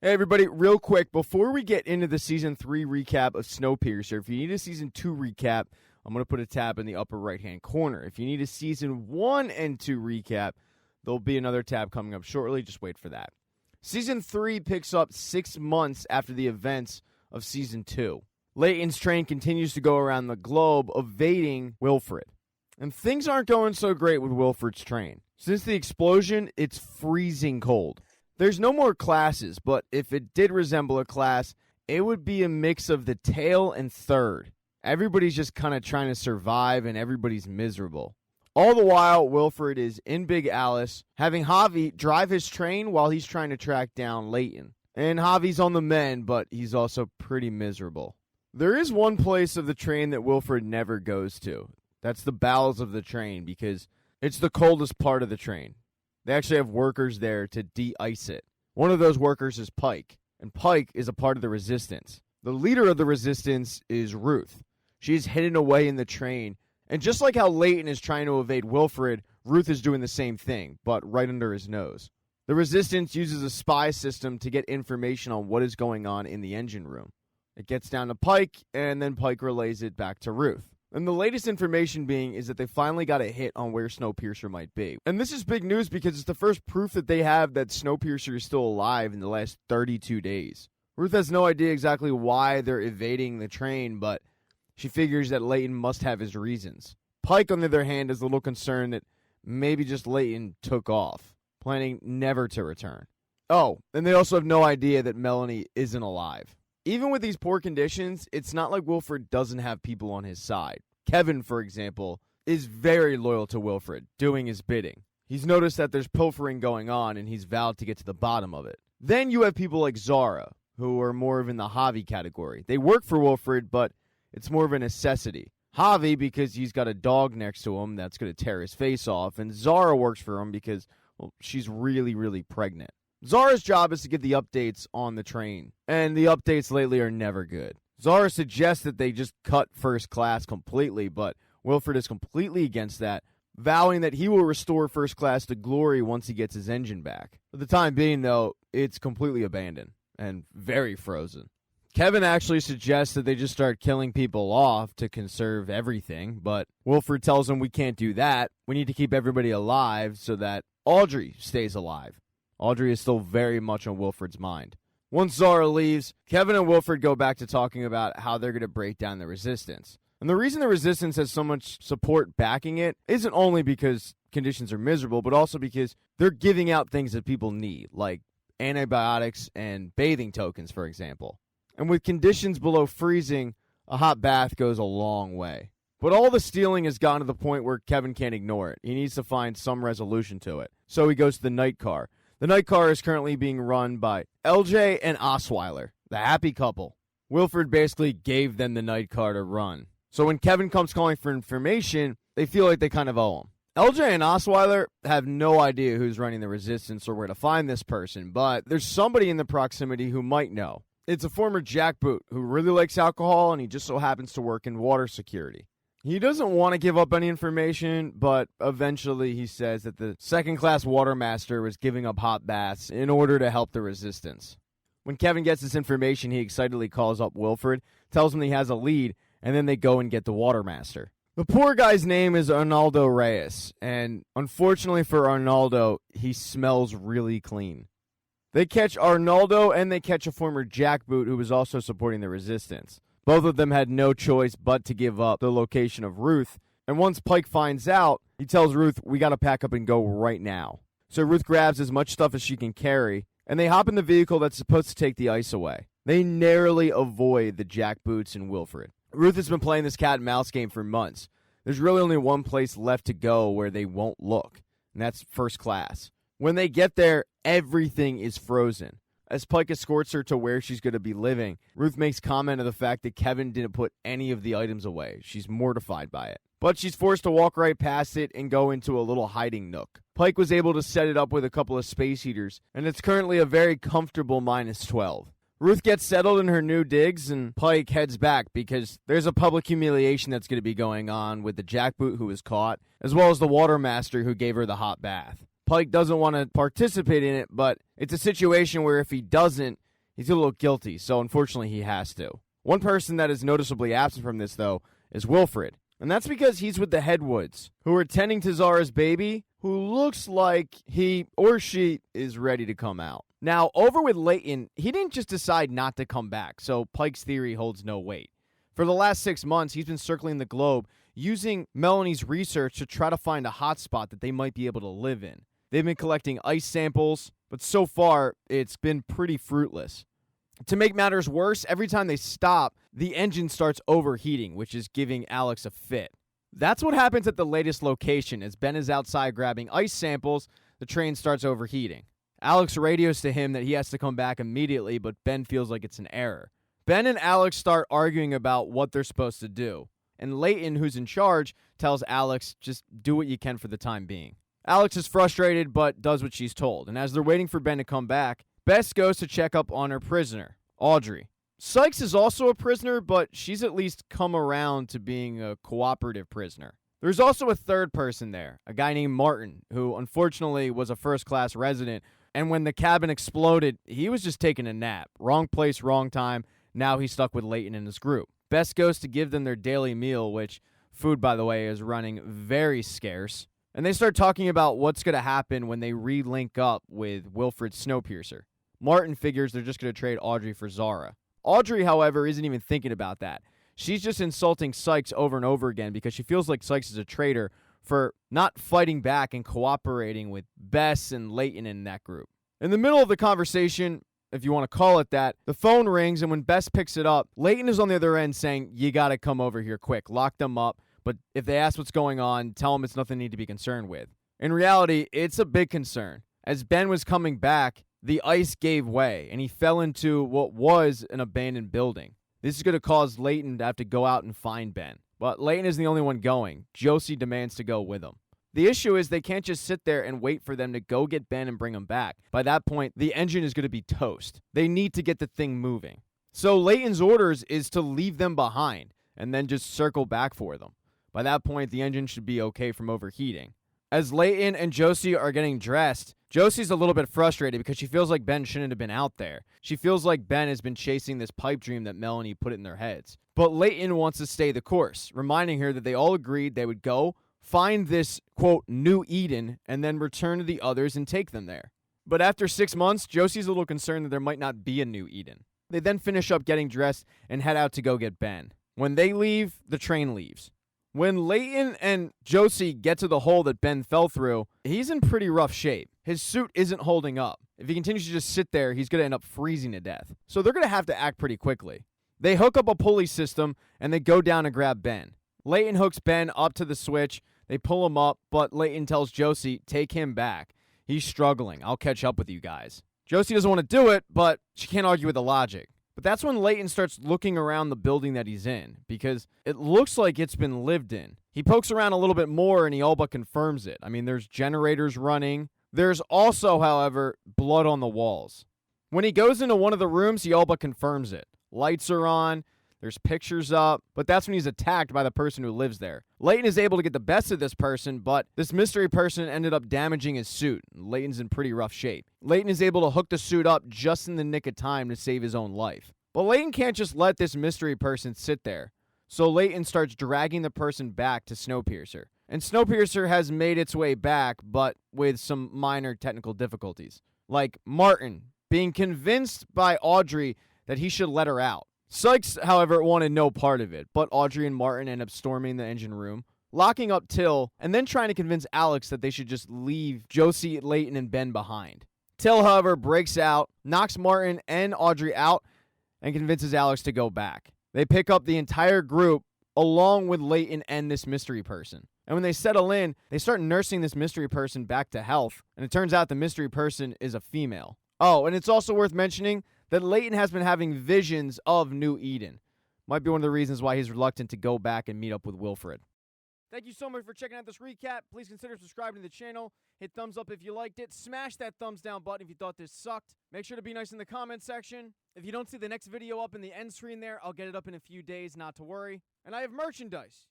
Hey everybody, real quick, before we get into the Season 3 recap of Snowpiercer, if you need a Season 2 recap, I'm going to put a tab in the upper right-hand corner. If you need a Season 1 and 2 recap, there'll be another tab coming up shortly. Just wait for that. Season 3 picks up 6 months after the events of Season 2. Layton's train continues to go around the globe, evading Wilfred. And things aren't going so great with Wilfred's train. Since the explosion, it's freezing cold. There's no more classes, but if it did resemble a class, it would be a mix of the tail and third. Everybody's just kind of trying to survive, and everybody's miserable. All the while, Wilfred is in Big Alice, having Javi drive his train while he's trying to track down Layton. And Javi's on the mend, but he's also pretty miserable. There is one place of the train that Wilfred never goes to. That's the bowels of the train, because it's the coldest part of the train. They actually have workers there to de-ice it. One of those workers is Pike, and Pike is a part of the Resistance. The leader of the Resistance is Ruth. She's hidden away in the train, and just like how Layton is trying to evade Wilfred, Ruth is doing the same thing, but right under his nose. The Resistance uses a spy system to get information on what is going on in the engine room. It gets down to Pike, and then Pike relays it back to Ruth. And the latest information being is that they finally got a hit on where Snowpiercer might be. And this is big news because it's the first proof that they have that Snowpiercer is still alive in the last 32 days. Ruth has no idea exactly why they're evading the train, but she figures that Layton must have his reasons. Pike, on the other hand, is a little concerned that maybe just Layton took off, planning never to return. Oh, and they also have no idea that Melanie isn't alive. Even with these poor conditions, it's not like Wilfred doesn't have people on his side. Kevin, for example, is very loyal to Wilfred, doing his bidding. He's noticed that there's pilfering going on, and he's vowed to get to the bottom of it. Then you have people like Zara, who are more of in the Javi category. They work for Wilfred, but it's more of a necessity. Javi, because he's got a dog next to him that's going to tear his face off, and Zara works for him because, well, she's really, really pregnant. Zara's job is to give the updates on the train, and the updates lately are never good. Zara suggests that they just cut first class completely, but Wilfred is completely against that, vowing that he will restore first class to glory once he gets his engine back. For the time being, though, it's completely abandoned and very frozen. Kevin actually suggests that they just start killing people off to conserve everything, but Wilfred tells him we can't do that. We need to keep everybody alive so that Audrey stays alive. Audrey is still very much on Wilfred's mind. Once Zara leaves, Kevin and Wilfred go back to talking about how they're going to break down the Resistance. And the reason the Resistance has so much support backing it isn't only because conditions are miserable, but also because they're giving out things that people need, like antibiotics and bathing tokens, for example. And with conditions below freezing, a hot bath goes a long way. But all the stealing has gotten to the point where Kevin can't ignore it. He needs to find some resolution to it. So he goes to the night car. The night car is currently being run by LJ and Osweiler, the happy couple. Wilfred basically gave them the night car to run. So when Kevin comes calling for information, they feel like they kind of owe him. LJ and Osweiler have no idea who's running the Resistance or where to find this person, but there's somebody in the proximity who might know. It's a former jackboot who really likes alcohol, and he just so happens to work in water security. He doesn't want to give up any information, but eventually he says that the second-class watermaster was giving up hot baths in order to help the Resistance. When Kevin gets this information, he excitedly calls up Wilfred, tells him he has a lead, and then they go and get the watermaster. The poor guy's name is Arnaldo Reyes, and unfortunately for Arnaldo, he smells really clean. They catch Arnaldo, and they catch a former jackboot who was also supporting the Resistance. Both of them had no choice but to give up the location of Ruth, and once Pike finds out, he tells Ruth, we gotta pack up and go right now. So Ruth grabs as much stuff as she can carry, and they hop in the vehicle that's supposed to take the ice away. They narrowly avoid the jackboots and Wilfred. Ruth has been playing this cat and mouse game for months. There's really only one place left to go where they won't look, and that's first class. When they get there, everything is frozen. As Pike escorts her to where she's going to be living, Ruth makes comment of the fact that Kevin didn't put any of the items away. She's mortified by it. But she's forced to walk right past it and go into a little hiding nook. Pike was able to set it up with a couple of space heaters, and it's currently a very comfortable -12. Ruth gets settled in her new digs, and Pike heads back because there's a public humiliation that's going to be going on with the jackboot who was caught, as well as the watermaster who gave her the hot bath. Pike doesn't want to participate in it, but it's a situation where if he doesn't, He's a little guilty, so unfortunately he has to. One person that is noticeably absent from this, though, is Wilfred. And that's because he's with the Headwoods, who are tending to Zara's baby, who looks like he or she is ready to come out. Now, over with Layton, he didn't just decide not to come back, so Pike's theory holds no weight. For the last 6 months, he's been circling the globe using Melanie's research to try to find a hotspot that they might be able to live in. They've been collecting ice samples, but so far, it's been pretty fruitless. To make matters worse, every time they stop, the engine starts overheating, which is giving Alex a fit. That's what happens at the latest location. As Ben is outside grabbing ice samples, the train starts overheating. Alex radios to him that he has to come back immediately, but Ben feels like it's an error. Ben and Alex start arguing about what they're supposed to do, and Layton, who's in charge, tells Alex, just do what you can for the time being. Alex is frustrated, but does what she's told, and as they're waiting for Ben to come back, Bess goes to check up on her prisoner, Audrey. Sykes is also a prisoner, but she's at least come around to being a cooperative prisoner. There's also a third person there, a guy named Martin, who unfortunately was a first-class resident, and when the cabin exploded, he was just taking a nap. Wrong place, wrong time. Now he's stuck with Layton and his group. Bess goes to give them their daily meal, which food, by the way, is running very scarce. And they start talking about what's going to happen when they re-link up with Wilfred's Snowpiercer. Martin figures they're just going to trade Audrey for Zara. Audrey, however, isn't even thinking about that. She's just insulting Sykes over and over again because she feels like Sykes is a traitor for not fighting back and cooperating with Bess and Layton in that group. In the middle of the conversation, if you want to call it that, the phone rings, and when Bess picks it up, Layton is on the other end saying, you got to come over here quick, lock them up, but if they ask what's going on, tell them it's nothing you need to be concerned with. In reality, it's a big concern. As Ben was coming back, the ice gave way, and he fell into what was an abandoned building. This is going to cause Layton to have to go out and find Ben. But Layton isn't the only one going. Josie demands to go with him. The issue is they can't just sit there and wait for them to go get Ben and bring him back. By that point, the engine is going to be toast. They need to get the thing moving. So Layton's orders is to leave them behind and then just circle back for them. By that point, the engine should be okay from overheating. As Layton and Josie are getting dressed, Josie's a little bit frustrated because she feels like Ben shouldn't have been out there. She feels like Ben has been chasing this pipe dream that Melanie put in their heads. But Layton wants to stay the course, reminding her that they all agreed they would go, find this, quote, new Eden, and then return to the others and take them there. But after 6 months, Josie's a little concerned that there might not be a new Eden. They then finish up getting dressed and head out to go get Ben. When they leave, the train leaves. When Layton and Josie get to the hole that Ben fell through, he's in pretty rough shape. His suit isn't holding up. If he continues to just sit there, he's going to end up freezing to death. So they're going to have to act pretty quickly. They hook up a pulley system, and they go down to grab Ben. Layton hooks Ben up to the switch. They pull him up, but Layton tells Josie, take him back. He's struggling. I'll catch up with you guys. Josie doesn't want to do it, but she can't argue with the logic. But that's when Layton starts looking around the building that he's in, because it looks like it's been lived in. He pokes around a little bit more, and he all but confirms it. I mean, there's generators running. There's also, however, blood on the walls. When he goes into one of the rooms, he all but confirms it. Lights are on. There's pictures up, but that's when he's attacked by the person who lives there. Layton is able to get the best of this person, but this mystery person ended up damaging his suit. Layton's in pretty rough shape. Layton is able to hook the suit up just in the nick of time to save his own life. But Layton can't just let this mystery person sit there. So Layton starts dragging the person back to Snowpiercer. And Snowpiercer has made its way back, but with some minor technical difficulties. Like Martin being convinced by Audrey that he should let her out. Sykes, however, wanted no part of it, but Audrey and Martin end up storming the engine room, locking up Till, and then trying to convince Alex that they should just leave Josie, Layton, and Ben behind. Till, however, breaks out, knocks Martin and Audrey out, and convinces Alex to go back. They pick up the entire group, along with Layton and this mystery person. And when they settle in, they start nursing this mystery person back to health, and it turns out the mystery person is a female. Oh, and it's also worth mentioning that Layton has been having visions of New Eden. Might be one of the reasons why he's reluctant to go back and meet up with Wilfred. Thank you so much for checking out this recap. Please consider subscribing to the channel. Hit thumbs up if you liked it. Smash that thumbs down button if you thought this sucked. Make sure to be nice in the comment section. If you don't see the next video up in the end screen there, I'll get it up in a few days, not to worry. And I have merchandise,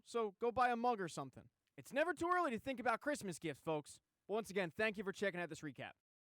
so go buy a mug or something. It's never too early to think about Christmas gifts, folks. Once again, thank you for checking out this recap.